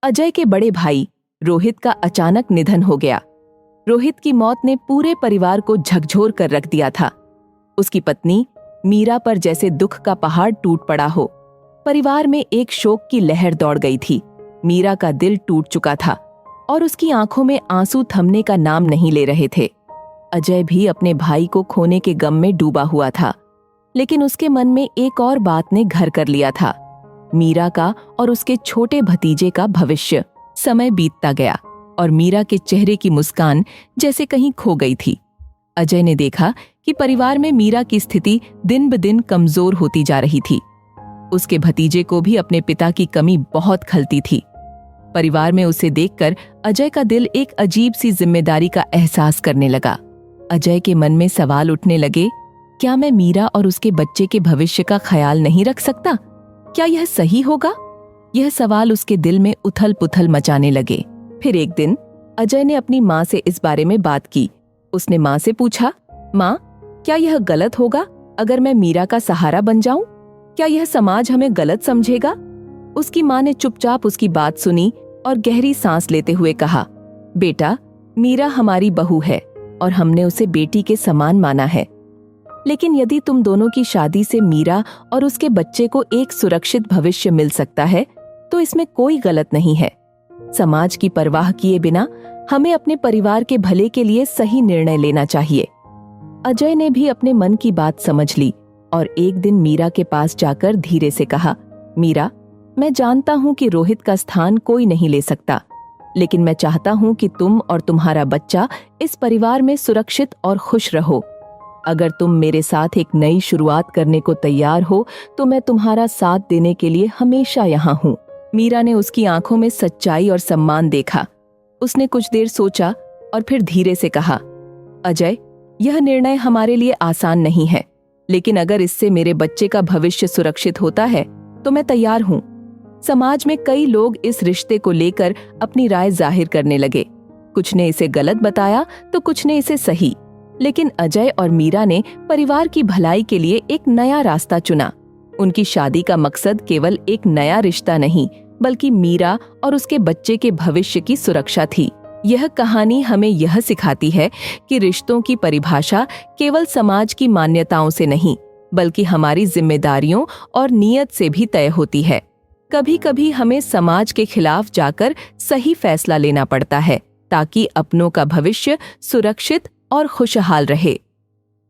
अजय के बड़े भाई रोहित का अचानक निधन हो गया। रोहित की मौत ने पूरे परिवार को झकझोर कर रख दिया था। उसकी पत्नी मीरा पर जैसे दुख का पहाड़ टूट पड़ा हो। परिवार में एक शोक की लहर दौड़ गई थी। मीरा का दिल टूट चुका था और उसकी आंखों में आंसू थमने का नाम नहीं ले रहे थे। अजय भी अपने भाई को खोने के गम में डूबा हुआ था, लेकिन उसके मन में एक और बात ने घर कर लिया था, मीरा का और उसके छोटे भतीजे का भविष्य। समय बीतता गया और मीरा के चेहरे की मुस्कान जैसे कहीं खो गई थी। अजय ने देखा कि परिवार में मीरा की स्थिति दिन ब दिन कमजोर होती जा रही थी। उसके भतीजे को भी अपने पिता की कमी बहुत खलती थी। परिवार में उसे देखकर अजय का दिल एक अजीब सी जिम्मेदारी का एहसास करने लगा। अजय के मन में सवाल उठने लगे, क्या मैं मीरा और उसके बच्चे के भविष्य का ख्याल नहीं रख सकता? क्या यह सही होगा? यह सवाल उसके दिल में उथल पुथल मचाने लगे। फिर एक दिन अजय ने अपनी माँ से इस बारे में बात की। उसने माँ से पूछा, माँ, क्या यह गलत होगा अगर मैं मीरा का सहारा बन जाऊं? क्या यह समाज हमें गलत समझेगा? उसकी माँ ने चुपचाप उसकी बात सुनी और गहरी सांस लेते हुए कहा, बेटा, मीरा हमारी बहू है और हमने उसे बेटी के समान माना है। लेकिन यदि तुम दोनों की शादी से मीरा और उसके बच्चे को एक सुरक्षित भविष्य मिल सकता है तो इसमें कोई गलत नहीं है। समाज की परवाह किए बिना हमें अपने परिवार के भले के लिए सही निर्णय लेना चाहिए। अजय ने भी अपने मन की बात समझ ली और एक दिन मीरा के पास जाकर धीरे से कहा, मीरा, मैं जानता हूं कि रोहित का स्थान कोई नहीं ले सकता, लेकिन मैं चाहता हूं कि तुम और तुम्हारा बच्चा इस परिवार में सुरक्षित और खुश रहो। अगर तुम मेरे साथ एक नई शुरुआत करने को तैयार हो तो मैं तुम्हारा साथ देने के लिए हमेशा यहाँ हूँ। मीरा ने उसकी आंखों में सच्चाई और सम्मान देखा। उसने कुछ देर सोचा और फिर धीरे से कहा, अजय, यह निर्णय हमारे लिए आसान नहीं है, लेकिन अगर इससे मेरे बच्चे का भविष्य सुरक्षित होता है तो मैं तैयार हूँ। समाज में कई लोग इस रिश्ते को लेकर अपनी राय जाहिर करने लगे। कुछ ने इसे गलत बताया तो कुछ ने इसे सही, लेकिन अजय और मीरा ने परिवार की भलाई के लिए एक नया रास्ता चुना। उनकी शादी का मकसद केवल एक नया रिश्ता नहीं, बल्कि मीरा और उसके बच्चे के भविष्य की सुरक्षा थी। यह कहानी हमें यह सिखाती है कि रिश्तों की परिभाषा केवल समाज की मान्यताओं से नहीं, बल्कि हमारी जिम्मेदारियों और नीयत से भी तय होती है। कभी कभी हमें समाज के खिलाफ जाकर सही फैसला लेना पड़ता है ताकि अपनों का भविष्य सुरक्षित और खुशहाल रहे।